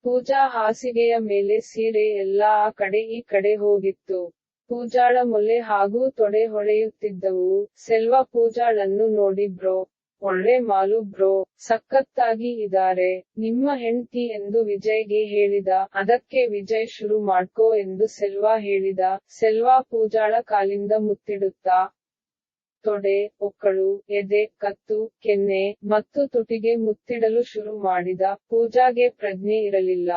ಪೂಜಾ ಹಾಸಿಗೆಯ ಮೇಲೆ ಸೀರೆ ಎಲ್ಲಾ ಆ ಕಡೆ ಈ ಕಡೆ ಹೋಗಿತ್ತು. ಪೂಜಾಳ ಮೊಲೆ ಹಾಗೂ ತೊಡೆ ಹೊಳೆಯುತ್ತಿದ್ದವು. ಸೆಲ್ವ ಪೂಜಾಳನ್ನು ನೋಡಿ ಬ್ರೋ, ಒಳ್ಳೆ ಮಾಲು ಬ್ರೋ, ಸಖತ್ತಾಗಿ ಇದಾರೆ ನಿಮ್ಮ ಹೆಂಡ್ತಿ ಎಂದು ವಿಜಯ್ಗೆ ಹೇಳಿದ. ಅದಕ್ಕೆ ವಿಜಯ್ ಶುರು ಮಾಡ್ಕೋ ಎಂದು ಸೆಲ್ವ ಹೇಳಿದ. ಸೆಲ್ವ ಪೂಜಾಳ ಕಾಲಿಂದ ಮುತ್ತಿಡುತ್ತಾ ತೊಡೆ, ಒಕ್ಕಳು, ಎದೆ, ಕತ್ತು, ಕೆನ್ನೆ, ಮತ್ತು ತುಟಿಗೆ ಮುತ್ತಿಡಲು ಶುರು ಮಾಡಿದ. ಪೂಜಾಗೆ ಪ್ರಜ್ಞೆ ಇರಲಿಲ್ಲ.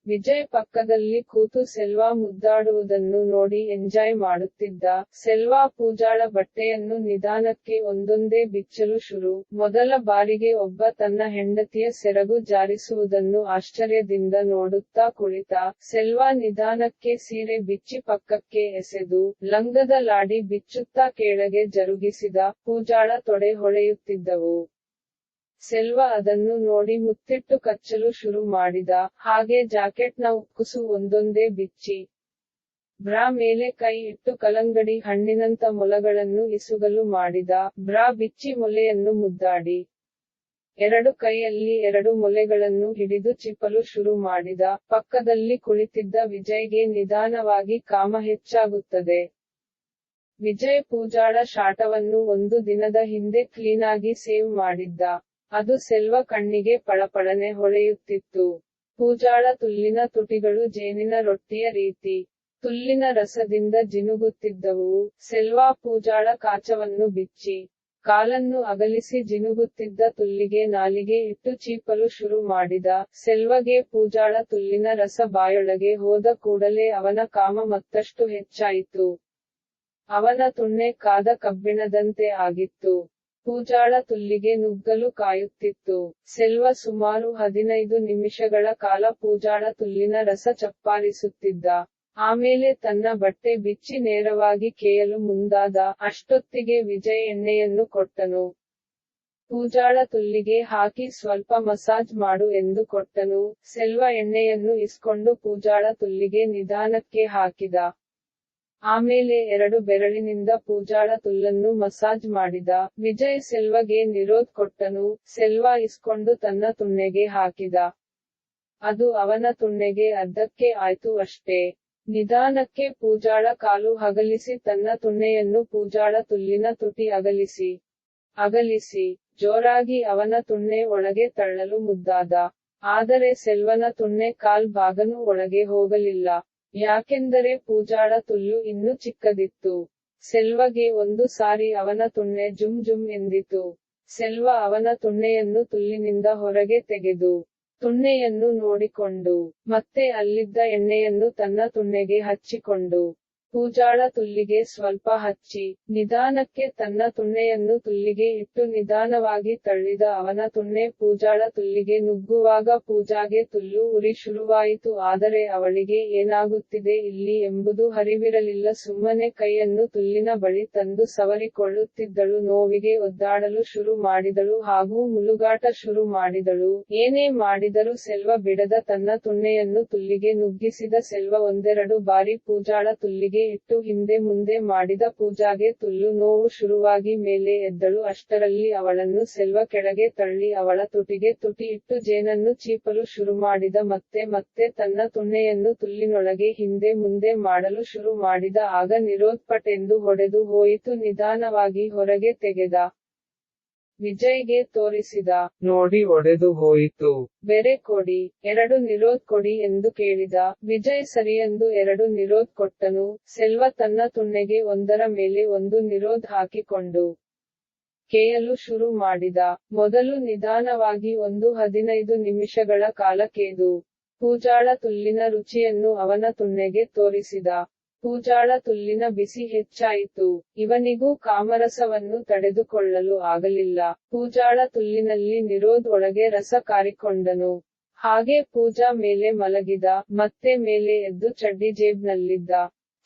ವಿಜಯ್ ಪಕ್ಕದಲ್ಲಿ ಕೂತು ಸೆಲ್ವ ಮುದ್ದಾಡುವುದನ್ನು ನೋಡಿ ಎಂಜಾಯ್ ಮಾಡುತ್ತಿದ್ದ. ಸೆಲ್ವ ಪೂಜಾಳ ಬಟ್ಟೆಯನ್ನು ನಿಧಾನಕ್ಕೆ ಒಂದೊಂದೇ ಬಿಚ್ಚಲು ಶುರು. ಮೊದಲ ಬಾರಿಗೆ ಒಬ್ಬ ತನ್ನ ಹೆಂಡತಿಯ ಸೆರಗು ಜಾರಿಸುವುದನ್ನು ಆಶ್ಚರ್ಯದಿಂದ ನೋಡುತ್ತಾ ಕುಳಿತ. ಸೆಲ್ವ ನಿಧಾನಕ್ಕೆ ಸೀರೆ ಬಿಚ್ಚಿ ಪಕ್ಕಕ್ಕೆ ಎಸೆದು, ಲಂಗದ ಲಾಡಿ ಬಿಚ್ಚುತ್ತಾ ಕೆಳಗೆ ಜರುಗಿಸಿದ. ಪೂಜಾಳ ತೊಡೆ ಹೊಳೆಯುತ್ತಿದ್ದವು. ಸೆಲ್ವ ಅದನ್ನು ನೋಡಿ ಮುತ್ತಿಟ್ಟು ಕಚ್ಚಲು ಶುರು ಮಾಡಿದ. ಹಾಗೆ ಜಾಕೆಟ್ನ ಉಕ್ಕುಸು ಒಂದೊಂದೇ ಬಿಚ್ಚಿ ಬ್ರಾ ಮೇಲೆ ಕೈ ಇಟ್ಟು ಕಲ್ಲಂಗಡಿ ಹಣ್ಣಿನಂತ ಮೊಲಗಳನ್ನು ಇಸುಗಲು ಮಾಡಿದ. ಬ್ರಾ ಬಿಚ್ಚಿ ಮೊಲೆಯನ್ನು ಮುದ್ದಾಡಿ ಎರಡು ಕೈಯಲ್ಲಿ ಎರಡು ಮೊಲೆಗಳನ್ನು ಹಿಡಿದು ಚಿಪ್ಪಲು ಶುರು ಮಾಡಿದ. ಪಕ್ಕದಲ್ಲಿ ಕುಳಿತಿದ್ದ ವಿಜಯ್ಗೆ ನಿಧಾನವಾಗಿ ಕಾಮ ಹೆಚ್ಚಾಗುತ್ತದೆ. ವಿಜಯ್ ಪೂಜಾಳ ಶಾಟವನ್ನು ಒಂದು ದಿನದ ಹಿಂದೆ ಕ್ಲೀನಾಗಿ ಸೇವ್ ಮಾಡಿದ್ದ. ಅದು ಸೆಲ್ವ ಕಣ್ಣಿಗೆ ಪಳಪಳನೆ ಹೊಳೆಯುತ್ತಿತ್ತು. ಪೂಜಾಳ ತುಲ್ಲಿನ ತುಟಿಗಳು ಜೇನಿನ ರೊಟ್ಟಿಯ ರೀತಿ ತುಲ್ಲಿನ ರಸದಿಂದ ಜಿನುಗುತ್ತಿದ್ದವು. ಸೆಲ್ವ ಪೂಜಾಳ ಕಾಚವನ್ನು ಬಿಚ್ಚಿ ಕಾಲನ್ನು ಅಗಲಿಸಿ ಜಿನುಗುತ್ತಿದ್ದ ತುಲ್ಲಿಗೆ ನಾಲಿಗೆ ಇಟ್ಟು ಚೀಪಲು ಶುರು ಮಾಡಿದ. ಸೆಲ್ವಗೆ ಪೂಜಾಳ ತುಲ್ಲಿನ ರಸ ಬಾಯೊಳಗೆ ಹೋದ ಕೂಡಲೇ ಅವನ ಕಾಮ ಮತ್ತಷ್ಟು ಹೆಚ್ಚಾಯಿತು. ಅವನ ತುಣ್ಣೆ ಕಾದ ಕಬ್ಬಿಣದಂತೆ ಆಗಿತ್ತು. ಪೂಜಾಳ ತುಲ್ಲಿಗೆ ನುಗ್ಗಲು ಕಾಯುತ್ತಿತ್ತು. ಸೆಲ್ವ ಸುಮಾರು 15 ನಿಮಿಷಗಳ ಕಾಲ ಪೂಜಾಳ ತುಲ್ಲಿನ ರಸ ಚಪ್ಪಾರಿಸುತ್ತಿದ್ದ. ಆಮೇಲೆ ತನ್ನ ಬಟ್ಟೆ ಬಿಚ್ಚಿ ನೇರವಾಗಿ ಕೇಯಲು ಮುಂದಾದ. ಅಷ್ಟೊತ್ತಿಗೆ ವಿಜಯ್ ಎಣ್ಣೆಯನ್ನು ಕೊಟ್ಟನು. ಪೂಜಾಳ ತುಲ್ಲಿಗೆ ಹಾಕಿ ಸ್ವಲ್ಪ ಮಸಾಜ್ ಮಾಡು ಎಂದು ಕೊಟ್ಟನು. ಸೆಲ್ವ ಎಣ್ಣೆಯನ್ನು ಇಸ್ಕೊಂಡು ಪೂಜಾಳ ತುಲ್ಲಿಗೆ ನಿಧಾನಕ್ಕೆ ಹಾಕಿದ. ಆಮೇಲೆ 2 ಬೆರಳಿನಿಂದ ಪೂಜಾಳ ತುಲ್ಲನ್ನು ಮಸಾಜ್ ಮಾಡಿದ. ವಿಜಯ್ ಸೆಲ್ವಗೆ ನಿರೋಧ್ ಕೊಟ್ಟನು. ಸೆಲ್ವ ಇಸ್ಕೊಂಡು ತನ್ನ ತುಣ್ಣೆಗೆ ಹಾಕಿದ. ಅದು ಅವನ ತುಣ್ಣೆಗೆ ಅದ್ದಕ್ಕೆ ಆಯ್ತು ಅಷ್ಟೇ. ನಿಧಾನಕ್ಕೆ ಪೂಜಾಳ ಕಾಲು ಅಗಲಿಸಿ ತನ್ನ ತುಣ್ಣೆಯನ್ನು ಪೂಜಾಳ ತುಲ್ಲಿನ ತುಟಿ ಅಗಲಿಸಿ ಜೋರಾಗಿ ಅವನ ತುಣ್ಣೆ ಒಳಗೆ ತಳ್ಳಲು ಮುದ್ದಾದ. ಆದರೆ ಸೆಲ್ವನ ತುಣ್ಣೆ ಕಾಲ್ ಭಾಗನೂ ಒಳಗೆ ಹೋಗಲಿಲ್ಲ. ಯಾಕೆಂದರೆ ಪೂಜಾಳ ತುಲ್ಲು ಇನ್ನೂ ಚಿಕ್ಕದಿತ್ತು. ಸೆಲ್ವಗೆ ಒಂದು ಸಾರಿ ಅವನ ತುಣ್ಣೆ ಜುಮ್ ಜುಮ್ ಎಂದಿತು. ಸೆಲ್ವ ಅವನ ತುಣ್ಣೆಯನ್ನು ತುಲ್ಲಿನಿಂದ ಹೊರಗೆ ತೆಗೆದು ತುಣ್ಣೆಯನ್ನು ನೋಡಿಕೊಂಡು ಮತ್ತೆ ಅಲ್ಲಿದ್ದ ಎಣ್ಣೆಯನ್ನು ತನ್ನ ತುಣ್ಣೆಗೆ ಹಚ್ಚಿಕೊಂಡು ಪೂಜಾಳ ತುಲ್ಲಿಗೆ ಸ್ವಲ್ಪ ಹಚ್ಚಿ ನಿಧಾನಕ್ಕೆ ತನ್ನ ತುಣ್ಣೆಯನ್ನು ತುಲ್ಲಿಗೆ ಇಟ್ಟು ನಿಧಾನವಾಗಿ ತಳ್ಳಿದ. ಅವನ ತುಣ್ಣೆ ಪೂಜಾಳ ತುಲ್ಲಿಗೆ ನುಗ್ಗುವಾಗ ಪೂಜಾಗೆ ತುಲ್ಲು ಉರಿ ಶುರುವಾಯಿತು. ಆದರೆ ಅವಳಿಗೆ ಏನಾಗುತ್ತಿದೆ ಇಲ್ಲಿ ಎಂಬುದು ಹರಿವಿರಲಿಲ್ಲ. ಸುಮ್ಮನೆ ಕೈಯನ್ನು ತುಲ್ಲಿನ ಬಳಿ ತಂದು ಸವರಿಕೊಳ್ಳುತ್ತಿದ್ದಳು. ನೋವಿಗೆ ಒದ್ದಾಡಲು ಶುರು ಮಾಡಿದಳು ಹಾಗೂ ಮುಲುಗಾಟ ಶುರು ಮಾಡಿದಳು. ಏನೇ ಮಾಡಿದರೂ ಸೆಲ್ವ ಬಿಡದ ತನ್ನ ತುಣ್ಣೆಯನ್ನು ತುಲ್ಲಿಗೆ ನುಗ್ಗಿಸಿದ. ಸೆಲ್ವ ಒಂದೆರಡು ಬಾರಿ ಪೂಜಾಳ ತುಲ್ಲಿಗೆ ಇಟ್ಟು ಹಿಂದೆ ಮುಂದೆ ಮಾಡಿದ. ಪೂಜಾಗೆ ತುಲ್ಲು ನೋವು ಶುರುವಾಗಿ ಮೇಲೆ ಎದ್ದಳು. ಅಷ್ಟರಲ್ಲಿ ಅವಳನ್ನು ಸೆಲ್ವ ಕೆಳಗೆ ತಳ್ಳಿ ಅವಳ ತುಟಿಗೆ ತುಟಿ ಇಟ್ಟು ಜೇನನ್ನು ಚೀಪಲು ಶುರುಮಾಡಿದ. ಮತ್ತೆ ತನ್ನ ತುಣ್ಣೆಯನ್ನು ತುಲ್ಲಿನೊಳಗೆ ಹಿಂದೆ ಮುಂದೆ ಮಾಡಲು ಶುರು ಮಾಡಿದ. ಆಗ ನಿರೋಧ್ ಪಟ್ ಎಂದು ಹೊಡೆದು ಹೋಯಿತು. ನಿಧಾನವಾಗಿ ಹೊರಗೆ ತೆಗೆದ. ವಿಜಯ್ಗೆ ತೋರಿಸಿದ. ನೋಡಿ ಒಡೆದು ಹೋಯಿತು. ಬೇರೆ ಕೊಡಿ. 2 ನಿರೋಧ್ ಕೊಡಿ ಎಂದು ಕೇಳಿದ. ವಿಜಯ್ ಸರಿಯೆಂದು 2 ನಿರೋಧ್ ಕೊಟ್ಟನು. ಸೆಲ್ವ ತನ್ನ ತುಣ್ಣೆಗೆ ಒಂದರ ಮೇಲೆ ಒಂದು ನಿರೋಧ್ ಹಾಕಿಕೊಂಡು ಕೇಯಲು ಶುರು ಮಾಡಿದ. ಮೊದಲು ನಿಧಾನವಾಗಿ 15 ನಿಮಿಷಗಳ ಕಾಲ ಕೇದು. ಪೂಜಾಳ ತುಲ್ಲಿನ ರುಚಿಯನ್ನು ಅವನ ತುಣ್ಣೆಗೆ ತೋರಿಸಿದ. ಪೂಜಾಳ ತುಲ್ಲಿನ ಬಿಸಿ ಹೆಚ್ಚಾಯಿತು. ಇವನಿಗೂ ಕಾಮರಸವನ್ನು ತಡೆದುಕೊಳ್ಳಲು ಆಗಲಿಲ್ಲ. ಪೂಜಾಳ ತುಲ್ಲಿನಲ್ಲಿ ನಿರೋಧ್ ಒಳಗೆ ರಸ ಕಾರಿಕೊಂಡನು. ಹಾಗೆ ಪೂಜಾ ಮೇಲೆ ಮಲಗಿದ. ಮತ್ತೆ ಮೇಲೆ ಎದ್ದು ಚಡ್ಡಿ ಜೇಬ್ನಲ್ಲಿದ್ದ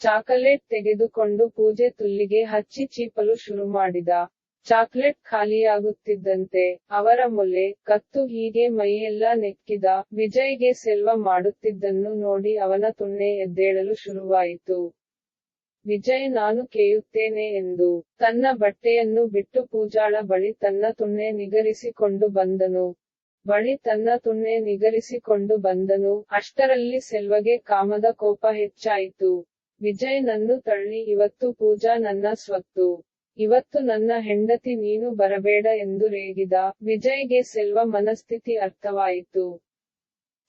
ಚಾಕಲೇಟ್ ತೆಗೆದುಕೊಂಡು ಪೂಜೆ ತುಲ್ಲಿಗೆ ಹಚ್ಚಿ ಚೀಪಲು ಶುರುಮಾಡಿದ. ಚಾಕ್ಲೇಟ್ ಖಾಲಿಯಾಗುತ್ತಿದ್ದಂತೆ ಅವರ ಮೊಲೆ, ಕತ್ತು ಹೀಗೆ ಮೈಯೆಲ್ಲ ನೆಕ್ಕಿದ. ವಿಜಯ್ಗೆ ಸೆಲ್ವ ಮಾಡುತ್ತಿದ್ದನ್ನು ನೋಡಿ ಅವನ ತುಣ್ಣೆ ಎದ್ದೇಳಲು ಶುರುವಾಯಿತು. ವಿಜಯ್ ನಾನು ಕೇಯುತ್ತೇನೆ ಎಂದು ತನ್ನ ಬಟ್ಟೆಯನ್ನು ಬಿಟ್ಟು ಪೂಜಾಳ ಬಳಿ ತನ್ನ ತುಣ್ಣೆ ನಿಗರಿಸಿಕೊಂಡು ಬಂದನು. ಬಳಿ ತನ್ನ ತುಣ್ಣೆ ನಿಗರಿಸಿಕೊಂಡು ಬಂದನು. ಅಷ್ಟರಲ್ಲಿ ಸೆಲ್ವಗೆ ಕಾಮದ ಕೋಪ ಹೆಚ್ಚಾಯಿತು. ವಿಜಯ್ ನನ್ನು ತಳ್ಳಿ ಇವತ್ತು ಪೂಜಾ ನನ್ನ ಸ್ವತ್ತು. ಇವತ್ತು ನನ್ನ ಹೆಂಡತಿ ನೀನು ಬರಬೇಡ ಎಂದು ರೇಗಿದ. ವಿಜಯ್ಗೆ ಸೆಲ್ವ ಮನಸ್ಥಿತಿ ಅರ್ಥವಾಯಿತು.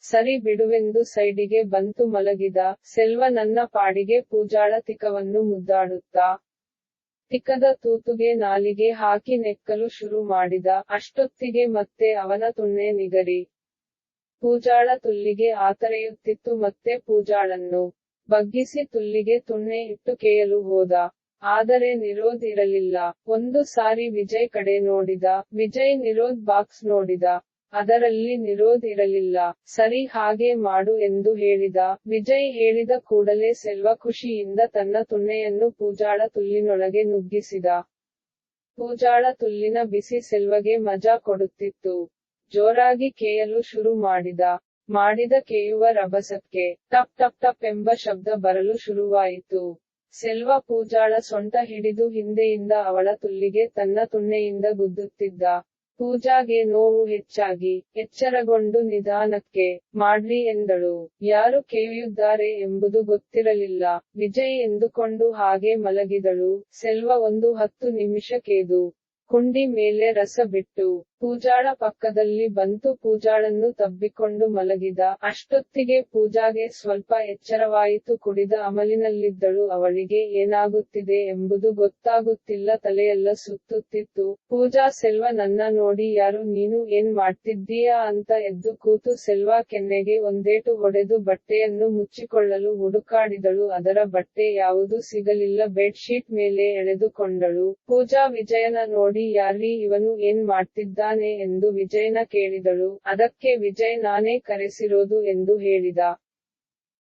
ಸರಿ ಬಿಡುವೆಂದು ಸೈಡಿಗೆ ಬಂತು ಮಲಗಿದ. ಸೆಲ್ವ ನನ್ನ ಪಾಡಿಗೆ ಪೂಜಾಳ ತಿಕವನ್ನು ಮುದ್ದಾಡುತ್ತಾ ತಿಕ್ಕದ ತೂತುಗೆ ನಾಲಿಗೆ ಹಾಕಿ ನೆಕ್ಕಲು ಶುರು ಮಾಡಿದ. ಅಷ್ಟೊತ್ತಿಗೆ ಮತ್ತೆ ಅವನ ತುಣ್ಣೆ ನಿಗರಿ ಪೂಜಾಳ ತುಲ್ಲಿಗೆ ಆತರೆಯುತ್ತಿತ್ತು. ಮತ್ತೆ ಪೂಜಾಳನ್ನು ಬಗ್ಗಿಸಿ ತುಲ್ಲಿಗೆ ತುಣ್ಣೆ ಇಟ್ಟು ಕೇಯಲು ಹೋದ. ಆದರೆ ನಿರೋಧ್ ಇರಲಿಲ್ಲ. ಒಂದು ಸಾರಿ ವಿಜಯ್ ಕಡೆ ನೋಡಿದ. ವಿಜಯ್ ನಿರೋಧ್ ಬಾಕ್ಸ್ ನೋಡಿದ. ಅದರಲ್ಲಿ ನಿರೋಧ್ ಇರಲಿಲ್ಲ. ಸರಿ ಹಾಗೆ ಮಾಡು ಎಂದು ಹೇಳಿದ. ವಿಜಯ್ ಹೇಳಿದ ಕೂಡಲೇ ಸೆಲ್ವ ಖುಷಿಯಿಂದ ತನ್ನ ತುಣ್ಣೆಯನ್ನು ಪೂಜಾಳ ತುಲ್ಲಿನೊಳಗೆ ನುಗ್ಗಿಸಿದ. ಪೂಜಾಳ ತುಲ್ಲಿನ ಬಿಸಿ ಸೆಲ್ವಗೆ ಮಜಾ ಕೊಡುತ್ತಿತ್ತು. ಜೋರಾಗಿ ಕೇಯಲು ಶುರು ಮಾಡಿದ ಕೇಯುವ ರಭಸಕ್ಕೆ ಟಪ್ ಟಪ್ ಟಪ್ ಎಂಬ ಶಬ್ದ ಬರಲು ಶುರುವಾಯಿತು. ಸೆಲ್ವ ಪೂಜಾಳ ಸೊಂಟ ಹಿಡಿದು ಹಿಂದೆಯಿಂದ ಅವಳ ತುಲ್ಲಿಗೆ ತನ್ನ ತುಣ್ಣೆಯಿಂದ ಗುದ್ದುತ್ತಿದ್ದ. ಪೂಜಾಗೆ ನೋವು ಹೆಚ್ಚಾಗಿ ಎಚ್ಚರಗೊಂಡು ನಿಧಾನಕ್ಕೆ ಮಾಡ್ರಿ ಎಂದಳು. ಯಾರು ಕೇಯುತ್ತಾರೆ ಎಂಬುದು ಗೊತ್ತಿರಲಿಲ್ಲ. ವಿಜಯ್ ಎಂದುಕೊಂಡು ಹಾಗೆ ಮಲಗಿದಳು. ಸೆಲ್ವ ಒಂದು 10 ನಿಮಿಷ ಕೇದು ಕುಂಡಿ ಮೇಲೆ ರಸ ಬಿಟ್ಟು ಪೂಜಾಳ ಪಕ್ಕದಲ್ಲಿ ಬಂತು. ಪೂಜಾಳನ್ನು ತಬ್ಬಿಕೊಂಡು ಮಲಗಿದ. ಅಷ್ಟೊತ್ತಿಗೆ ಪೂಜಾಗೆ ಸ್ವಲ್ಪ ಎಚ್ಚರವಾಯಿತು. ಕುಡಿದ ಅಮಲಿನಲ್ಲಿದ್ದಳು. ಅವಳಿಗೆ ಏನಾಗುತ್ತಿದೆ ಎಂಬುದು ಗೊತ್ತಾಗುತ್ತಿಲ್ಲ. ತಲೆಯೆಲ್ಲ ಸುತ್ತುತ್ತಿತ್ತು. ಪೂಜಾ ಸೆಲ್ವ ನನ್ನ ನೋಡಿ ಯಾರು ನೀನು ಏನ್ ಮಾಡ್ತಿದ್ದೀಯಾ ಅಂತ ಎದ್ದು ಕೂತು ಸೆಲ್ವ ಕೆನ್ನೆಗೆ ಒಂದೇಟು ಹೊಡೆದು ಬಟ್ಟೆಯನ್ನು ಮುಚ್ಚಿಕೊಳ್ಳಲು ಹುಡುಕಾಡಿದಳು. ಅದರ ಬಟ್ಟೆ ಯಾವುದೂ ಸಿಗಲಿಲ್ಲ. ಬೆಡ್ ಶೀಟ್ ಮೇಲೆ ಎಳೆದುಕೊಂಡಳು. ಪೂಜಾ ವಿಜಯನ ನೋಡಿ ಯಾರ್ರೀ ಇವನು ಏನ್ ಮಾಡ್ತಿದ್ದಾನೆ ಎಂದು ವಿಜಯನ ಕೇಳಿದಳು. ಅದಕ್ಕೆ ವಿಜಯ್ ನಾನೇ ಕರೆಸಿರೋದು ಎಂದು ಹೇಳಿದ.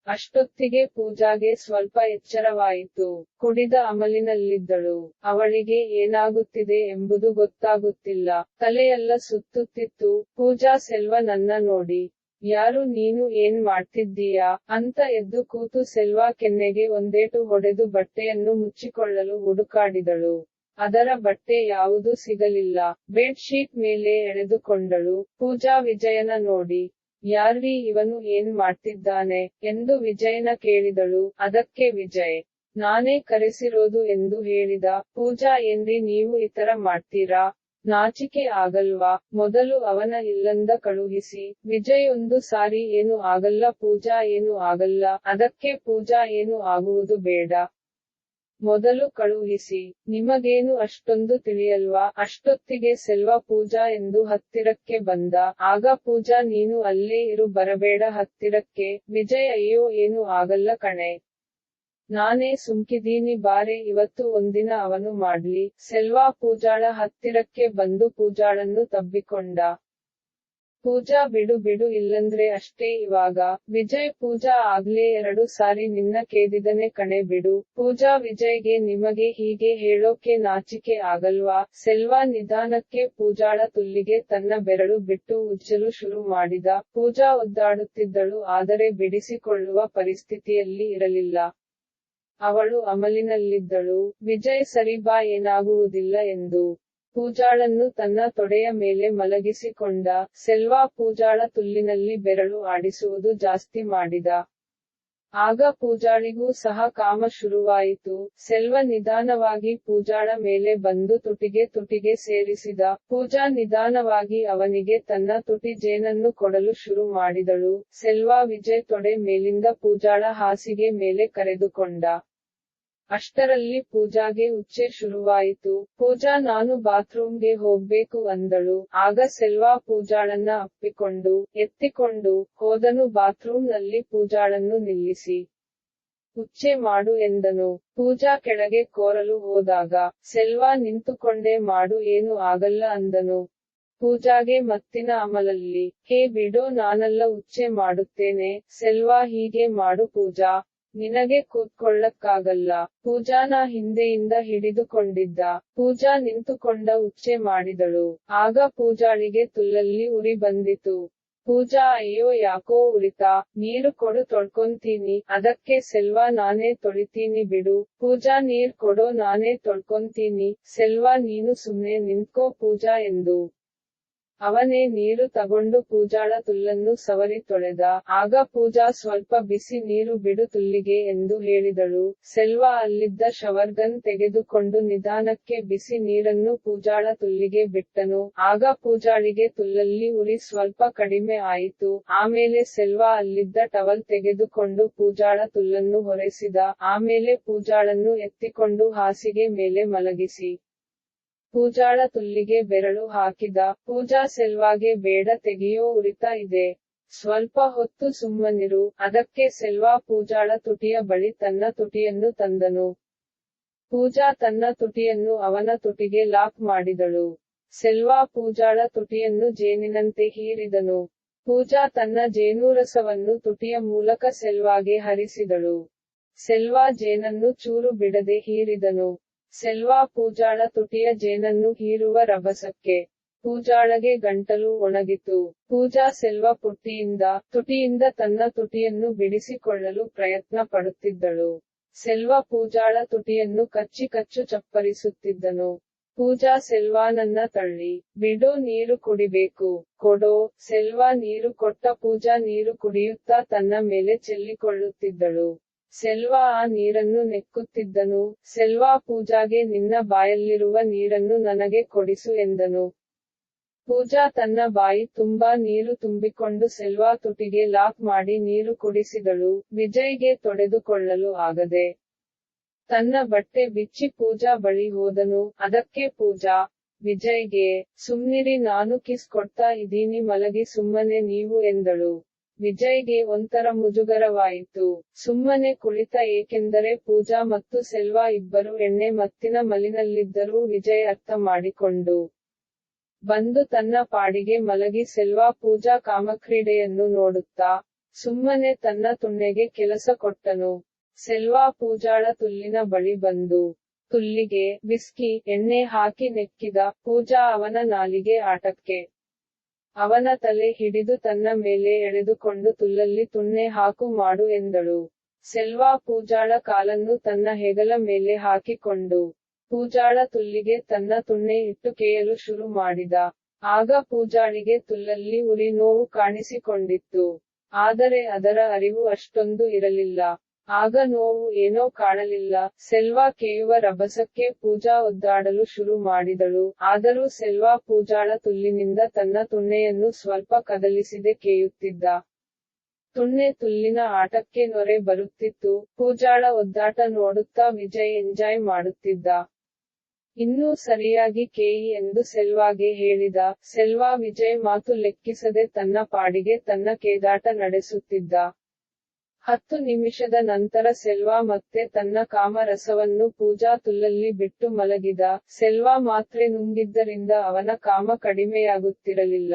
ಅಷ್ಟೊತ್ತಿಗೆ ಪೂಜಾಗೆ ಸ್ವಲ್ಪ ಎಚ್ಚರವಾಯಿತು. ಕುಡಿದ ಅಮಲಿನಲ್ಲಿದ್ದಳು. ಅವಳಿಗೆ ಏನಾಗುತ್ತಿದೆ ಎಂಬುದು ಗೊತ್ತಾಗುತ್ತಿಲ್ಲ. ತಲೆಯೆಲ್ಲ ಸುತ್ತುತ್ತಿತ್ತು. ಪೂಜಾ ಸೆಲ್ವ ನನ್ನ ನೋಡಿ ಯಾರು ನೀನು ಏನ್ ಮಾಡ್ತಿದ್ದೀಯಾ ಅಂತ ಎದ್ದು ಕೂತು ಸೆಲ್ವ ಕೆನ್ನೆಗೆ ಒಂದೇಟು ಹೊಡೆದು ಬಟ್ಟೆಯನ್ನು ಮುಚ್ಚಿಕೊಳ್ಳಲು ಹುಡುಕಾಡಿದಳು. ಅದರ ಬಟ್ಟೆ ಯಾವುದೂ ಸಿಗಲಿಲ್ಲ. ಬೆಡ್ ಶೀಟ್ ಮೇಲೆ ಎಳೆದುಕೊಂಡಳು. ಪೂಜಾ ವಿಜಯನ ನೋಡಿ ಯಾರ್ರೀ ಇವನು ಏನ್ ಮಾಡ್ತಿದ್ದಾನೆ ಎಂದು ವಿಜಯನ ಕೇಳಿದಳು. ಅದಕ್ಕೆ ವಿಜಯ್ ನಾನೇ ಕರೆಸಿರೋದು ಎಂದು ಹೇಳಿದ. ಪೂಜಾ ಏನ್ರಿ ನೀವು ಇತರ ಮಾಡ್ತೀರಾ ನಾಚಿಕೆ ಆಗಲ್ವಾ ಮೊದಲು ಅವನ ಇಲ್ಲಂದ ಕಳುಹಿಸಿ. ವಿಜಯ್ ಒಂದು ಸಾರಿ ಏನು ಆಗಲ್ಲ ಪೂಜಾ ಏನು ಆಗಲ್ಲ. ಅದಕ್ಕೆ ಪೂಜಾ ಏನು ಆಗುವುದು ಬೇಡ ಮೊದಲು ಕಳುಹಿಸಿ. ನಿಮಗೇನು ಅಷ್ಟೊಂದು ತಿಳಿಯಲ್ವಾ. ಅಷ್ಟೊತ್ತಿಗೆ ಸೆಲ್ವ ಪೂಜಾ ಎಂದು ಹತ್ತಿರಕ್ಕೆ ಬಂದ. ಆಗ ಪೂಜಾ ನೀನು ಅಲ್ಲೇ ಇರು ಬರಬೇಡ ಹತ್ತಿರಕ್ಕೆ. ವಿಜಯ್ ಅಯ್ಯೋ ಏನು ಆಗಲ್ಲ ಕಣೆ ನಾನೇ ಸುಮ್ಕಿದೀನಿ ಬಾರೆ ಇವತ್ತು ಒಂದಿನ ಅವನು ಮಾಡ್ಲಿ. ಸೆಲ್ವ ಪೂಜಾಳ ಹತ್ತಿರಕ್ಕೆ ಬಂದು ಪೂಜಾಳನ್ನು ತಬ್ಬಿಕೊಂಡ. ಪೂಜಾ ಬಿಡು ಬಿಡು ಇಲ್ಲಂದ್ರೆ ಅಷ್ಟೇ ಇವಾಗ. ವಿಜಯ್ ಪೂಜಾ ಆಗ್ಲೇ 2 ಸಾರಿ ನಿನ್ನ ಕೇದಿದನೆ ಕಣೆ ಬಿಡು. ಪೂಜಾ ವಿಜಯ್ಗೆ ನಿಮಗೆ ಹೀಗೆ ಹೇಳೋಕೆ ನಾಚಿಕೆ ಆಗಲ್ವಾ. ಸೆಲ್ವ ನಿಧಾನಕ್ಕೆ ಪೂಜಾಳ ತುಲ್ಲಿಗೆ ತನ್ನ ಬೆರಳು ಬಿಟ್ಟು ಉಜ್ಜಲು ಶುರು ಮಾಡಿದ. ಪೂಜಾ ಒದ್ದಾಡುತ್ತಿದ್ದಳು. ಆದರೆ ಬಿಡಿಸಿಕೊಳ್ಳುವ ಪರಿಸ್ಥಿತಿಯಲ್ಲಿ ಇರಲಿಲ್ಲ. ಅವಳು ಅಮಲಿನಲ್ಲಿದ್ದಳು. ವಿಜಯ್ ಸರಿ ಬಾ ಏನಾಗುವುದಿಲ್ಲ ಎಂದು ಪೂಜಾಳನ್ನು ತನ್ನ ತೊಡೆಯ ಮೇಲೆ ಮಲಗಿಸಿಕೊಂಡ. ಸೆಲ್ವ ಪೂಜಾಳ ತುಲ್ಲಿನಲ್ಲಿ ಬೆರಳು ಆಡಿಸುವುದು ಜಾಸ್ತಿ ಮಾಡಿದ. ಆಗ ಪೂಜಾಳಿಗೂ ಸಹ ಕಾಮ ಶುರುವಾಯಿತು. ಸೆಲ್ವ ನಿಧಾನವಾಗಿ ಪೂಜಾಳ ಮೇಲೆ ಬಂದು ತುಟಿಗೆ ಸೇರಿಸಿದ. ಪೂಜಾ ನಿಧಾನವಾಗಿ ಅವನಿಗೆ ತನ್ನ ತುಟಿ ಜೇನನ್ನು ಕೊಡಲು ಶುರು ಮಾಡಿದಳು. ಸೆಲ್ವ ವಿಜಯ್ ತೊಡೆ ಮೇಲಿಂದ ಪೂಜಾಳ ಹಾಸಿಗೆ ಮೇಲೆ ಕರೆದುಕೊಂಡ. ಅಷ್ಟರಲ್ಲಿ ಪೂಜಾಗೆ ಉಚ್ಚೆ ಶುರುವಾಯಿತು. ಪೂಜಾ ನಾನು ಬಾತ್ರೂಮ್ಗೆ ಹೋಗ್ಬೇಕು ಅಂದಳು. ಆಗ ಸೆಲ್ವ ಪೂಜಾಳನ್ನ ಅಪ್ಪಿಕೊಂಡು ಎತ್ತಿಕೊಂಡು ಹೋದನು. ಬಾತ್ರೂಮ್ನಲ್ಲಿ ಪೂಜಾಳನ್ನು ನಿಲ್ಲಿಸಿ ಉಚ್ಚೆ ಮಾಡು ಎಂದನು. ಪೂಜಾ ಕೆಳಗೆ ಕೋರಲು ಹೋದಾಗ ಸೆಲ್ವ ನಿಂತುಕೊಂಡೇ ಮಾಡು ಏನು ಆಗಲ್ಲ ಅಂದನು. ಪೂಜಾಗೆ ಮತ್ತಿನ ಅಮಲಲ್ಲಿ ಹೇ ಬಿಡೋ ನಾನಲ್ಲ ಉಚ್ಚೆ ಮಾಡುತ್ತೇನೆ. ಸೆಲ್ವ ಹೀಗೆ ಮಾಡು ಪೂಜಾ ನಿನಗೆ ಕೂತ್ಕೊಳ್ಳಕ್ಕಾಗಲ್ಲ. ಪೂಜಾನ ಹಿಂದೆಯಿಂದ ಹಿಡಿದುಕೊಂಡಿದ್ದ. ಪೂಜಾ ನಿಂತುಕೊಂಡ ಉಚ್ಚೆ ಮಾಡಿದಳು. ಆಗ ಪೂಜಾಳಿಗೆ ತುಲ್ಲಲ್ಲಿ ಉರಿ ಬಂದಿತು. ಪೂಜಾ ಅಯ್ಯೋ ಯಾಕೋ ಉರಿತಾ ನೀರು ಕೊಡು ತೊಳ್ಕೊಂತೀನಿ. ಅದಕ್ಕೆ ಸೆಲ್ವ ನಾನೇ ತೊಳಿತೀನಿ ಬಿಡು. ಪೂಜಾ ನೀರ್ ಕೊಡೋ ನಾನೇ ತೊಳ್ಕೊಂತೀನಿ. ಸೆಲ್ವ ನೀನು ಸುಮ್ನೆ ನಿಂತ್ಕೋ ಪೂಜಾ ಎಂದು ಅವನೇ ನೀರು ತಗೊಂಡು ಪೂಜಾಳ ತುಲ್ಲನ್ನು ಸವರಿ ತೊಳೆದ. ಆಗ ಪೂಜಾ ಸ್ವಲ್ಪ ಬಿಸಿ ನೀರು ಬಿಡು ತುಲ್ಲಿಗೆ ಎಂದು ಹೇಳಿದಳು. ಸೆಲ್ವ ಅಲ್ಲಿದ್ದ ಶವರ್ಗನ್ ತೆಗೆದುಕೊಂಡು ನಿಧಾನಕ್ಕೆ ಬಿಸಿ ನೀರನ್ನು ಪೂಜಾಳ ತುಲ್ಲಿಗೆ ಬಿಟ್ಟನು. ಆಗ ಪೂಜಾಳಿಗೆ ತುಲ್ಲಲ್ಲಿ ಉರಿ ಸ್ವಲ್ಪ ಕಡಿಮೆ ಆಯಿತು. ಆಮೇಲೆ ಸೆಲ್ವ ಅಲ್ಲಿದ್ದ ಟವಲ್ ತೆಗೆದುಕೊಂಡು ಪೂಜಾಳ ತುಲ್ಲನ್ನು ಹೊರೆಸಿದ. ಆಮೇಲೆ ಪೂಜಾಳನ್ನು ಎತ್ತಿಕೊಂಡು ಹಾಸಿಗೆ ಮೇಲೆ ಮಲಗಿಸಿ ಪೂಜಾಳ ತುಲ್ಲಿಗೆ ಬೆರಳು ಹಾಕಿದ. ಪೂಜಾ ಸೆಲ್ವಾಗೆ ಬೇಡ ತೆಗಿಯೋ ಉರಿತಾ ಇದೆ. ಸ್ವಲ್ಪ ಹೊತ್ತು ಸುಮ್ಮನಿರು. ಅದಕ್ಕೆ ಸೆಲ್ವಾ ಪೂಜಾಳ ತುಟಿಯ ಬಳಿ ತನ್ನ ತುಟಿಯನ್ನು ತಂದನು. ಪೂಜಾ ತನ್ನ ತುಟಿಯನ್ನು ಅವನ ತುಟಿಗೆ ಲಾಕ್ ಮಾಡಿದಳು. ಸೆಲ್ವಾ ಪೂಜಾಳ ತುಟಿಯನ್ನು ಜೇನಿನಂತೆ ಹೀರಿದನು. ಪೂಜಾ ತನ್ನ ಜೇನುರಸವನ್ನು ತುಟಿಯ ಮೂಲಕ ಸೆಲ್ವಾಗೆ ಹರಿಸಿದಳು. ಸೆಲ್ವಾ ಜೇನನ್ನು ಚೂರು ಬಿಡದೆ ಹೀರಿದನು. ಸೆಲ್ವಾ ಪೂಜಾಳ ತುಟಿಯ ಜೇನನ್ನು ಹೀರುವ ರಭಸಕ್ಕೆ ಪೂಜಾಳಗೆ ಗಂಟಲು ಒಣಗಿತು. ಪೂಜಾ ಸೆಲ್ವ ತುಟಿಯಿಂದ ತನ್ನ ತುಟಿಯನ್ನು ಬಿಡಿಸಿಕೊಳ್ಳಲು ಪ್ರಯತ್ನ ಪಡುತ್ತಿದ್ದಳು. ಸೆಲ್ವ ಪೂಜಾಳ ತುಟಿಯನ್ನು ಕಚ್ಚು ಚಪ್ಪರಿಸುತ್ತಿದ್ದನು. ಪೂಜಾ ಸೆಲ್ವಾನನ್ನ ತಳ್ಳಿ, ಬಿಡೋ, ನೀರು ಕುಡಿಬೇಕು, ಕೊಡೋ. ಸೆಲ್ವಾ ನೀರು ಕೊಟ್ಟ. ಪೂಜಾ ನೀರು ಕುಡಿಯುತ್ತಾ ತನ್ನ ಮೇಲೆ ಚೆಲ್ಲಿಕೊಳ್ಳುತ್ತಿದ್ದಳು. ಸೆಲ್ವಾ ಆ ನೀರನ್ನು ನೆಕ್ಕುತ್ತಿದ್ದನು. ಸೆಲ್ವಾ ಪೂಜಾಗೆ ನಿನ್ನ ಬಾಯಲ್ಲಿರುವ ನೀರನ್ನು ನನಗೆ ಕೊಡಿಸು ಎಂದನು. ಪೂಜಾ ತನ್ನ ಬಾಯಿ ತುಂಬಾ ನೀರು ತುಂಬಿಕೊಂಡು ಸೆಲ್ವಾ ತುಟಿಗೆ ಲಾಕ್ ಮಾಡಿ ನೀರು ಕುಡಿಸಿದಳು. ವಿಜಯ್ಗೆ ತೊಡೆದುಕೊಳ್ಳಲು ಆಗದೆ ತನ್ನ ಬಟ್ಟೆ ಬಿಚ್ಚಿ ಪೂಜಾ ಬಳಿ ಹೋದನು. ಅದಕ್ಕೆ ಪೂಜಾ ವಿಜಯ್ಗೆ, ಸುಮ್ನಿರಿ, ನಾನು ಕಿಸ್ ಕೊಡ್ತಾ ಇದೀನಿ, ಮಲಗಿ ಸುಮ್ಮನೆ ನೀವು ಎಂದಳು. ವಿಜಯ್ಗೆ ಒಂಥರ ಮುಜುಗರವಾಯಿತು. ಸುಮ್ಮನೆ ಕುಳಿತ. ಏಕೆಂದರೆ ಪೂಜಾ ಮತ್ತು ಸೆಲ್ವಾ ಇಬ್ಬರು ಎಣ್ಣೆ ಮತ್ತಿನ ಮಲಿನಲ್ಲಿದ್ದರೂ ವಿಜಯ್ ಅರ್ಥ ಮಾಡಿಕೊಂಡು ಬಂದು ತನ್ನ ಪಾಡಿಗೆ ಮಲಗಿ ಸೆಲ್ವಾ ಪೂಜಾ ಕಾಮಕ್ರೀಡೆಯನ್ನು ನೋಡುತ್ತಾ ಸುಮ್ಮನೆ ತನ್ನ ತುಣ್ಣೆಗೆ ಕೆಲಸ ಕೊಟ್ಟನು. ಸೆಲ್ವಾ ಪೂಜಾಳ ತುಲ್ಲಿನ ಬಳಿ ಬಂದು ತುಲ್ಲಿಗೆ ವಿಸ್ಕಿ ಎಣ್ಣೆ ಹಾಕಿ ನೆಕ್ಕಿದ. ಪೂಜಾ ಅವನ ನಾಲಿಗೆ ಆಟಕ್ಕೆ ಅವನ ತಲೆ ಹಿಡಿದು ತನ್ನ ಮೇಲೆ ಎಳೆದುಕೊಂಡು ತುಲ್ಲಲ್ಲಿ ತುಣ್ಣೆ ಹಾಕು ಮಾಡು ಎಂದಳು. ಸೆಲ್ವಾ ಪೂಜಾಳ ಕಾಲನ್ನು ತನ್ನ ಹೆಗಲ ಮೇಲೆ ಹಾಕಿಕೊಂಡು ಪೂಜಾಳ ತುಲ್ಲಿಗೆ ತನ್ನ ತುಣ್ಣೆ ಇಟ್ಟು ಕೇಯಲು ಶುರು ಮಾಡಿದ. ಆಗ ಪೂಜಾಳಿಗೆ ತುಲ್ಲಲ್ಲಿ ಉರಿ ನೋವು ಕಾಣಿಸಿಕೊಂಡಿತ್ತು. ಆದರೆ ಅದರ ಅರಿವು ಅಷ್ಟೊಂದು ಇರಲಿಲ್ಲ. ಆಗ ನೋವು ಏನೋ ಕಾಣಲಿಲ್ಲ. ಸೆಲ್ವಾ ಕೇಯುವ ರಭಸಕ್ಕೆ ಪೂಜಾ ಒದ್ದಾಡಲು ಶುರು ಮಾಡಿದಳು. ಆದರೂ ಸೆಲ್ವಾ ಪೂಜಾಳ ತುಲ್ಲಿನಿಂದ ತನ್ನ ತುಣ್ಣೆಯನ್ನು ಸ್ವಲ್ಪ ಕದಲಿಸಿದೆ ಕೇಯುತ್ತಿದ್ದ. ತುಣ್ಣೆ ತುಲ್ಲಿನ ಆಟಕ್ಕೆ ನೊರೆ ಬರುತ್ತಿತ್ತು. ಪೂಜಾಳ ಒದ್ದಾಟ ನೋಡುತ್ತಾ ವಿಜಯ್ ಎಂಜಾಯ್ ಮಾಡುತ್ತಿದ್ದ. ಇನ್ನೂ ಸರಿಯಾಗಿ ಕೇಯಿ ಎಂದು ಸೆಲ್ವಾಗೆ ಹೇಳಿದ. ಸೆಲ್ವಾ ವಿಜಯ್ ಮಾತು ಲೆಕ್ಕಿಸದೆ ತನ್ನ ಪಾಡಿಗೆ ತನ್ನ ಕೇದಾಟ ನಡೆಸುತ್ತಿದ್ದ. 10 ನಿಮಿಷದ ನಂತರ ಸೆಲ್ವಾ ಮತ್ತೆ ತನ್ನ ಕಾಮರಸವನ್ನು ಪೂಜಾ ತುಲ್ಲಲ್ಲಿ ಬಿಟ್ಟು ಮಲಗಿದ. ಸೆಲ್ವಾ ಮಾತ್ರೆ ನುಂಗಿದ್ದರಿಂದ ಅವನ ಕಾಮ ಕಡಿಮೆಯಾಗುತ್ತಿರಲಿಲ್ಲ.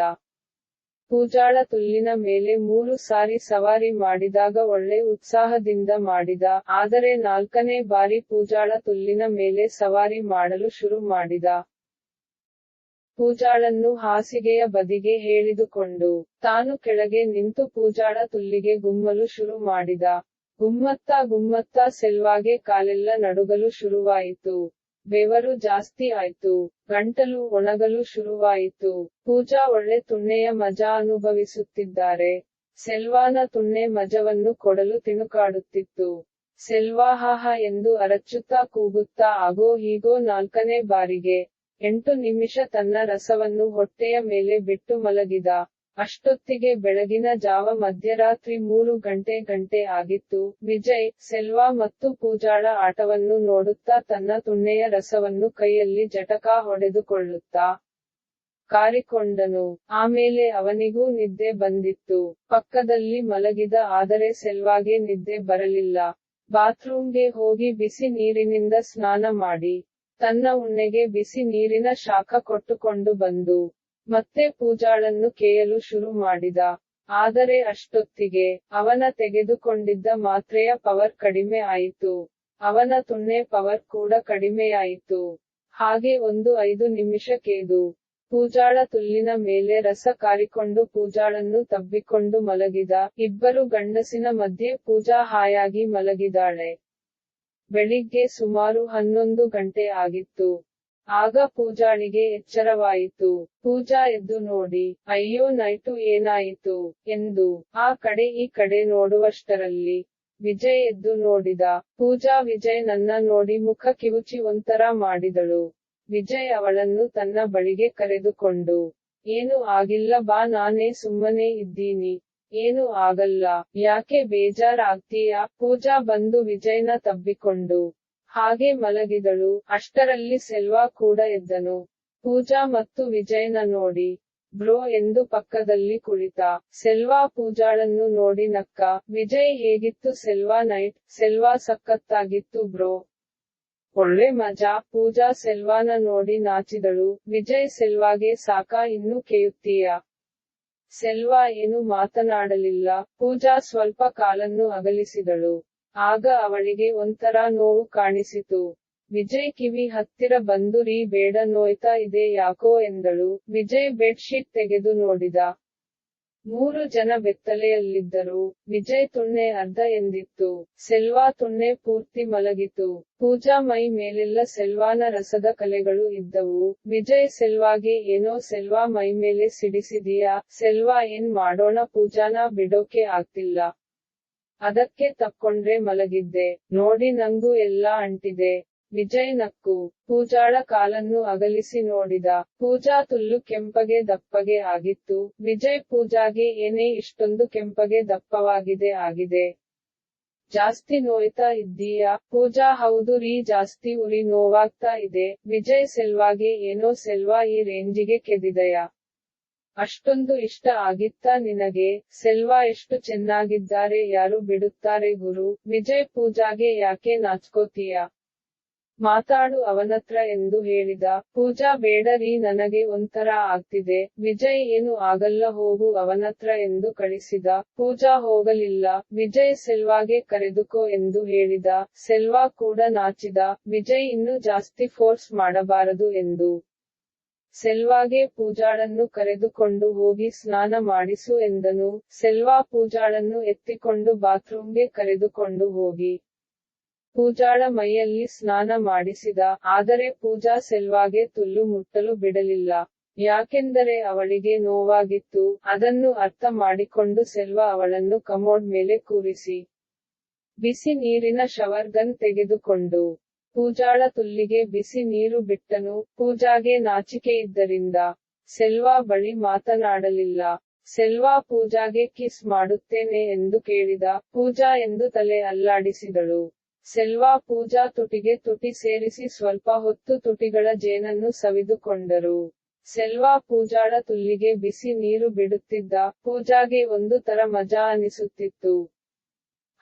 ಪೂಜಾಳ ತುಲ್ಲಿನ ಮೇಲೆ 3 ಸಾರಿ ಸವಾರಿ ಮಾಡಿದಾಗ ಒಳ್ಳೆ ಉತ್ಸಾಹದಿಂದ ಮಾಡಿದ. ಆದರೆ 4ನೇ ಬಾರಿ ಪೂಜಾಳ ತುಲ್ಲಿನ ಮೇಲೆ ಸವಾರಿ ಮಾಡಲು ಶುರು ಮಾಡಿದ. ಪೂಜಾಳನ್ನು ಹಾಸಿಗೆಯ ಬದಿಗೆ ಹೇಳಿದುಕೊಂಡು ತಾನು ಕೆಳಗೆ ನಿಂತು ಪೂಜಾಳ ತುಲ್ಲಿಗೆ ಗುಮ್ಮಲು ಶುರು ಮಾಡಿದ. ಗುಮ್ಮತ್ತಾ ಸೆಲ್ವಾಗೆ ಕಾಲೆಲ್ಲ ನಡುಗಲು ಶುರುವಾಯಿತು. ಬೆವರು ಜಾಸ್ತಿ ಆಯ್ತು. ಗಂಟಲು ಒಣಗಲು ಶುರುವಾಯಿತು. ಪೂಜಾ ಒಳ್ಳೆ ತುಣ್ಣೆಯ ಮಜಾ ಅನುಭವಿಸುತ್ತಿದ್ದಾರೆ. ಸೆಲ್ವಾನ ತುಣ್ಣೆ ಮಜವನ್ನು ಕೊಡಲು ತಿಣುಕಾಡುತ್ತಿತ್ತು. ಸೆಲ್ವಾ ಹಾಹಾ ಎಂದು ಅರಚುತ್ತಾ ಕೂಗುತ್ತಾ ಆಗೋ ಹೀಗೋ 4ನೇ ಬಾರಿಗೆ 8 ನಿಮಿಷ ತನ್ನ ರಸವನ್ನು ಹೊಟ್ಟೆಯ ಮೇಲೆ ಬಿಟ್ಟು ಮಲಗಿದ. ಅಷ್ಟೊತ್ತಿಗೆ ಬೆಳಗಿನ ಜಾವ ಮಧ್ಯರಾತ್ರಿ 3 ಗಂಟೆ ಆಗಿತ್ತು. ವಿಜಯ್, ಸೆಲ್ವಾ ಮತ್ತು ಪೂಜಾಳ ಆಟವನ್ನು ನೋಡುತ್ತಾ ತನ್ನ ತುಣ್ಣೆಯ ರಸವನ್ನು ಕೈಯಲ್ಲಿ ಜಟಕಾ ಹೊಡೆದುಕೊಳ್ಳುತ್ತಾ ಕಾರಿಕೊಂಡನು. ಆಮೇಲೆ ಅವನಿಗೂ ನಿದ್ದೆ ಬಂದಿತ್ತು. ಪಕ್ಕದಲ್ಲಿ ಮಲಗಿದ. ಆದರೆ ಸೆಲ್ವಾಗೆ ನಿದ್ದೆ ಬರಲಿಲ್ಲ. ಬಾತ್ರೂಮ್ಗೆ ಹೋಗಿ ಬಿಸಿ ನೀರಿನಿಂದ ಸ್ನಾನ ಮಾಡಿ ತನ್ನ ಉಣ್ಣೆಗೆ ಬಿಸಿ ನೀರಿನ ಶಾಖ ಕೊಟ್ಟುಕೊಂಡು ಬಂದು ಮತ್ತೆ ಪೂಜಾಳನ್ನು ಕೇಯಲು ಶುರು ಮಾಡಿದ. ಆದರೆ ಅಷ್ಟೊತ್ತಿಗೆ ಅವನ ತೆಗೆದುಕೊಂಡಿದ್ದ ಮಾತ್ರೆಯ ಪವರ್ ಕಡಿಮೆ ಆಯಿತು. ಅವನ ತುಣ್ಣೆ ಪವರ್ ಕೂಡ ಕಡಿಮೆಯಾಯಿತು. ಹಾಗೆ 5 ನಿಮಿಷಕ್ಕೇದು ಪೂಜಾಳ ತುಲ್ಲಿನ ಮೇಲೆ ರಸ ಕಾರಿಕೊಂಡು ಪೂಜಾಳನ್ನು ತಬ್ಬಿಕೊಂಡು ಮಲಗಿದ. ಇಬ್ಬರು ಗಂಡಸಿನ ಮಧ್ಯೆ ಪೂಜಾ ಹಾಯಾಗಿ ಮಲಗಿದಾಳೆ. ಬೆಳಿಗ್ಗೆ ಸುಮಾರು 11 ಗಂಟೆ ಆಗಿತ್ತು. ಆಗ ಪೂಜಾಳಿಗೆ ಎಚ್ಚರವಾಯಿತು. ಪೂಜಾ ಎದ್ದು ನೋಡಿ, ಅಯ್ಯೋ ನೈಟು ಏನಾಯಿತು ಎಂದು ಆ ಕಡೆ ಈ ಕಡೆ ನೋಡುವಷ್ಟರಲ್ಲಿ ವಿಜಯ್ ಎದ್ದು ನೋಡಿದ. ಪೂಜಾ ವಿಜಯ್ ನನ್ನ ನೋಡಿ ಮುಖ ಕಿವುಚಿ ಒಂಥರ ಮಾಡಿದಳು. ವಿಜಯ್ ಅವಳನ್ನು ತನ್ನ ಬಳಿಗೆ ಕರೆದುಕೊಂಡು, ಏನು ಆಗಿಲ್ಲ ಬಾ, ನಾನೇ ಸುಮ್ಮನೆ ಇದ್ದೀನಿ. ಏನು ಆಗಲ್ಲ, ಯಾಕೆ ಬೇಜಾರ್ ಆಗ್ತೀಯಾ? ಪೂಜಾ ಬಂದು ವಿಜಯ್ನ ತಬ್ಬಿಕೊಂಡು ಹಾಗೆ ಮಲಗಿದಳು. ಅಷ್ಟರಲ್ಲಿ ಸೆಲ್ವಾ ಕೂಡ ಎದ್ದನು. ಪೂಜಾ ಮತ್ತು ವಿಜಯ್ನ ನೋಡಿ, ಬ್ರೋ ಎಂದು ಪಕ್ಕದಲ್ಲಿ ಕುಳಿತ. ಸೆಲ್ವಾ ಪೂಜಾಳನ್ನು ನೋಡಿ ನಕ್ಕ. ವಿಜಯ್ ಹೇಗಿತ್ತು ಸೆಲ್ವಾ ನೈಟ್? ಸೆಲ್ವಾ ಸಖತ್ತಾಗಿತ್ತು ಬ್ರೋ. ಒಳ್ಳೆ ಮಜಾ. ಪೂಜಾ ಸೆಲ್ವಾನ ನೋಡಿ ನಾಚಿದಳು. ವಿಜಯ್ ಸೆಲ್ವಾಗೆ ಸಾಕಾ ಇನ್ನು ಕೇಯುತ್ತೀಯಾ? ಸೆಲ್ವಾ ಏನು ಮಾತನಾಡಲಿಲ್ಲ. ಪೂಜಾ ಸ್ವಲ್ಪ ಕಾಲನ್ನು ಅಗಲಿಸಿದಳು. ಆಗ ಅವಳಿಗೆ ಒಂಥರ ನೋವು ಕಾಣಿಸಿತು. ವಿಜಯ್ ಕಿವಿ ಹತ್ತಿರ ಬಂದು ರೀ ಬೇಡ ನೋಯ್ತಾ ಇದೆ ಯಾಕೋ ಎಂದಳು. ವಿಜಯ್ ಬೆಡ್ ಶೀಟ್ ತೆಗೆದು ನೋಡಿದ. 3 ಜನ ಬೆತ್ತಲೆಯಲ್ಲಿದ್ದರು. ವಿಜಯ್ ತುಣ್ಣೆ ಅರ್ಧ ಎಂದಿತ್ತು. ಸೆಲ್ವಾ ತುಣ್ಣೆ ಪೂರ್ತಿ ಮಲಗಿತು. ಪೂಜಾ ಮೈ ಮೇಲೆಲ್ಲ ಸೆಲ್ವಾನ ರಸದ ಕಲೆಗಳು ಇದ್ದವು. ವಿಜಯ್ ಸೆಲ್ವಾಗೆ ಏನೋ ಸೆಲ್ವಾ ಮೈಮೇಲೆ ಸಿಡಿಸಿದೀಯಾ? ಸೆಲ್ವಾ ಏನ್ ಮಾಡೋಣ, ಪೂಜಾನ ಬಿಡೋಕೆ ಆಗ್ತಿಲ್ಲ. ಅದಕ್ಕೆ ತಕ್ಕೊಂಡ್ರೆ ಮಲಗಿದ್ದೆ. ನೋಡಿ ನಂಗೂ ಎಲ್ಲ ಅಂಟಿದೆ. ವಿಜಯ್ ನಕ್ಕು. ಪೂಜಾಳ ಕಾಲನ್ನು ಅಗಲಿಸಿ ನೋಡಿದ. ಪೂಜಾ ತುಲ್ಲು ಕೆಂಪಗೆ ದಪ್ಪಗೆ ಆಗಿತ್ತು. ವಿಜಯ್ ಪೂಜಾಗೆ ಏನೇ ಇಷ್ಟೊಂದು ಕೆಂಪಗೆ ದಪ್ಪವಾಗಿದೆ ಆಗಿದೆ. ಜಾಸ್ತಿ ನೋಯ್ತಾ ಇದ್ದೀಯಾ? ಪೂಜಾ ಹೌದು ರೀ, ಜಾಸ್ತಿ ಉರಿ ನೋವಾಗ್ತಾ ಇದೆ. ವಿಜಯ್ ಸೆಲ್ವಾಗೆ ಏನೋ ಸೆಲ್ವಾ ಈ ರೇಂಜಿಗೆ ಕೆದಿದೆಯಾ? ಅಷ್ಟೊಂದು ಇಷ್ಟ ಆಗಿತ್ತಾ ನಿನಗೆ? ಸೆಲ್ವಾ ಎಷ್ಟು ಚೆನ್ನಾಗಿದ್ದಾರೆ, ಯಾರು ಬಿಡುತ್ತಾರೆ ಗುರು? ವಿಜಯ್ ಪೂಜಾಗೆ ಯಾಕೆ ನಾಚ್ಕೋತೀಯಾ? ಮಾತಾಡು ಅವನತ್ರ ಎಂದು ಹೇಳಿದ. ಪೂಜಾ ಬೇಡ ರೀ ನನಗೆ ಒಂಥರ ಆಗ್ತಿದೆ. ವಿಜಯ್ ಏನು ಆಗಲ್ಲ ಹೋಗು ಅವನತ್ರ ಎಂದು ಕಳಿಸಿದ. ಪೂಜಾ ಹೋಗಲಿಲ್ಲ. ವಿಜಯ್ ಸೆಲ್ವಾಗೆ ಕರೆದುಕೋ ಎಂದು ಹೇಳಿದ. ಸೆಲ್ವಾ ಕೂಡ ನಾಚಿದ. ವಿಜಯ್ ಇನ್ನು ಜಾಸ್ತಿ ಫೋರ್ಸ್ ಮಾಡಬಾರದು ಎಂದು ಸೆಲ್ವಾಗೆ ಪೂಜಾಳನ್ನು ಕರೆದುಕೊಂಡು ಹೋಗಿ ಸ್ನಾನ ಮಾಡಿಸು ಎಂದನು. ಸೆಲ್ವಾ ಪೂಜಾಳನ್ನು ಎತ್ತಿಕೊಂಡು ಬಾತ್ರೂಮ್ಗೆ ಕರೆದುಕೊಂಡು ಹೋಗಿ ಪೂಜಾಳ ಮೈಯಲ್ಲಿ ಸ್ನಾನ ಮಾಡಿಸಿದ. ಆದರೆ ಪೂಜಾ ಸೆಲ್ವಾಗೆ ತುಲ್ಲು ಮುಟ್ಟಲು ಬಿಡಲಿಲ್ಲ. ಯಾಕೆಂದರೆ ಅವಳಿಗೆ ನೋವಾಗಿತ್ತು. ಅದನ್ನು ಅರ್ಥ ಮಾಡಿಕೊಂಡು ಸೆಲ್ವಾ ಅವಳನ್ನು ಕಮೋಡ್ ಮೇಲೆ ಕೂರಿಸಿ ಬಿಸಿ ನೀರಿನ ಶವರ್ ಗನ್ ತೆಗೆದುಕೊಂಡು ಪೂಜಾಳ ತುಲ್ಲಿಗೆ ಬಿಸಿ ನೀರು ಬಿಟ್ಟನು. ಪೂಜಾಗೆ ನಾಚಿಕೆಯಿದ್ದರಿಂದ ಸೆಲ್ವಾ ಬಳಿ ಮಾತನಾಡಲಿಲ್ಲ. ಸೆಲ್ವಾ ಪೂಜಾಗೆ ಕಿಸ್ ಮಾಡುತ್ತೇನೆ ಎಂದು ಕೇಳಿದ. ಪೂಜಾ ಎಂದು ತಲೆ ಅಲ್ಲಾಡಿಸಿದಳು. ಸೆಲ್ವಾ ಪೂಜಾ ತುಟಿಗೆ ತುಟಿ ಸೇರಿಸಿ ಸ್ವಲ್ಪ ಹೊತ್ತು ತುಟಿಗಳ ಜೇನನ್ನು ಸವಿದುಕೊಂಡರು. ಸೆಲ್ವಾ ಪೂಜಾಳ ತುಲ್ಲಿಗೆ ಬಿಸಿ ನೀರು ಬಿಡುತ್ತಿದ್ದ. ಪೂಜಾಗೆ ಒಂದು ತರ ಮಜಾ ಅನಿಸುತ್ತಿತ್ತು.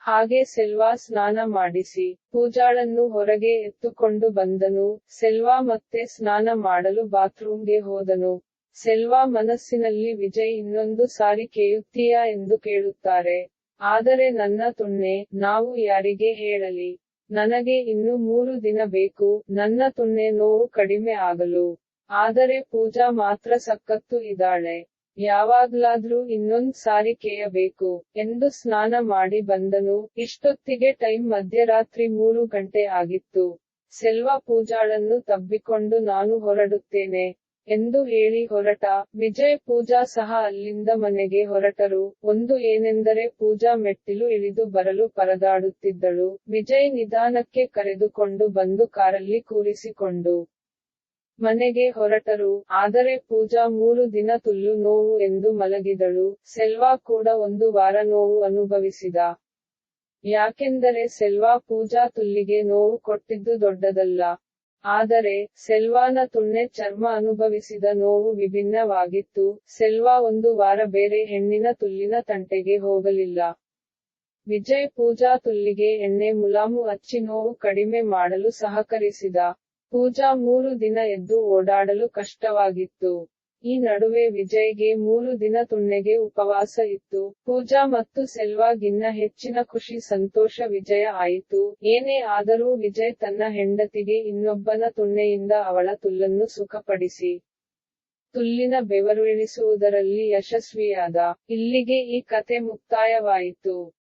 ಹಾಗೆ ಸೆಲ್ವಾ ಸ್ನಾನ ಮಾಡಿಸಿ ಪೂಜಾಳನ್ನು ಹೊರಗೆ ಎತ್ತುಕೊಂಡು ಬಂದನು. ಸೆಲ್ವಾ ಮತ್ತೆ ಸ್ನಾನ ಮಾಡಲು ಬಾತ್ರೂಮ್ಗೆ ಹೋದನು. ಸೆಲ್ವಾ ಮನಸ್ಸಿನಲ್ಲಿ ವಿಜಯ್ ಇನ್ನೊಂದು ಸಾರಿ ಕೇಯುತ್ತೀಯಾ ಎಂದು ಕೇಳುತ್ತಾರೆ. ಆದರೆ ನನ್ನ ತುಣ್ಣೆ, ನಾವು ಯಾರಿಗೆ ಹೇಳಲಿ? ನನಗೆ ಇನ್ನು 3 ದಿನ ಬೇಕು, ನನ್ನ ತುಣ್ಣೆ ನೋವು ಕಡಿಮೆ ಆಗಲು. ಆದರೆ ಪೂಜಾ ಮಾತ್ರ ಸಖತ್ತು ಇದ್ದಾಳೆ. ಯಾವಾಗ್ಲಾದ್ರೂ ಇನ್ನೊಂದ್ ಸಾರಿ ಕೇಯಬೇಕು ಎಂದು ಸ್ನಾನ ಮಾಡಿ ಬಂದನು. ಇಷ್ಟೊತ್ತಿಗೆ ಟೈಮ್ ಮಧ್ಯರಾತ್ರಿ 3 ಗಂಟೆ ಆಗಿತ್ತು. ಸೆಲ್ವಾ ಪೂಜಾಳನ್ನು ತಬ್ಬಿಕೊಂಡು ನಾನು ಹೊರಡುತ್ತೇನೆ ಎಂದು ಹೇಳಿ ಹೊರಟ. ವಿಜಯ್ ಪೂಜಾ ಸಹ ಅಲ್ಲಿಂದ ಮನೆಗೆ ಹೊರಟರು. ಒಂದು ಏನೆಂದರೆ ಪೂಜಾ ಮೆಟ್ಟಿಲು ಇಳಿದು ಬರಲು ಪರದಾಡುತ್ತಿದ್ದಳು. ವಿಜಯ್ ನಿಧಾನಕ್ಕೆ ಕರೆದುಕೊಂಡು ಬಂದು ಕಾರಲ್ಲಿ ಕೂರಿಸಿಕೊಂಡು ಮನೆಗೆ ಹೊರಟರು. ಆದರೆ ಪೂಜಾ 3 ದಿನ ತುಲ್ಲು ನೋವು ಎಂದು ಮಲಗಿದಳು. ಸೆಲ್ವಾ ಕೂಡ 1 ವಾರ ನೋವು ಅನುಭವಿಸಿದ. ಯಾಕೆಂದರೆ ಸೆಲ್ವಾ ಪೂಜಾ ತುಲ್ಲಿಗೆ ನೋವು ಕೊಟ್ಟಿದ್ದು ದೊಡ್ಡದಲ್ಲ. ಆದರೆ ಸೆಲ್ವಾನ ತುಣ್ಣೆ ಚರ್ಮ ಅನುಭವಿಸಿದ ನೋವು ವಿಭಿನ್ನವಾಗಿತ್ತು. ಸೆಲ್ವಾ 1 ವಾರ ಬೇರೆ ಹೆಣ್ಣಿನ ತುಲ್ಲಿನ ತಂಟೆಗೆ ಹೋಗಲಿಲ್ಲ. ವಿಜಯ್ ಪೂಜಾ ತುಲ್ಲಿಗೆ ಎಣ್ಣೆ ಮುಲಾಮು ಹಚ್ಚಿ ನೋವು ಕಡಿಮೆ ಮಾಡಲು ಸಹಕರಿಸಿದ. ಪೂಜಾ 3 ದಿನ ಎದ್ದು ಓಡಾಡಲು ಕಷ್ಟವಾಗಿತ್ತು. ಈ ನಡುವೆ ವಿಜಯ್ಗೆ 3 ದಿನ ತುಣ್ಣೆಗೆ ಉಪವಾಸ ಇತ್ತು. ಪೂಜಾ ಮತ್ತು ಸೆಲ್ವಾಗಿನ್ನ ಹೆಚ್ಚಿನ ಖುಷಿ ಸಂತೋಷ ವಿಜಯ ಆಯಿತು. ಏನೇ ಆದರೂ ವಿಜಯ್ ತನ್ನ ಹೆಂಡತಿಗೆ ಇನ್ನೊಬ್ಬನ ತುಣ್ಣೆಯಿಂದ ಅವಳ ತುಲ್ಲನ್ನು ಸುಖಪಡಿಸಿ ತುಲ್ಲಿನ ಬೆವರು ಇಳಿಸುವುದರಲ್ಲಿ ಯಶಸ್ವಿಯಾದ. ಇಲ್ಲಿಗೆ ಈ ಕತೆ ಮುಕ್ತಾಯವಾಯಿತು.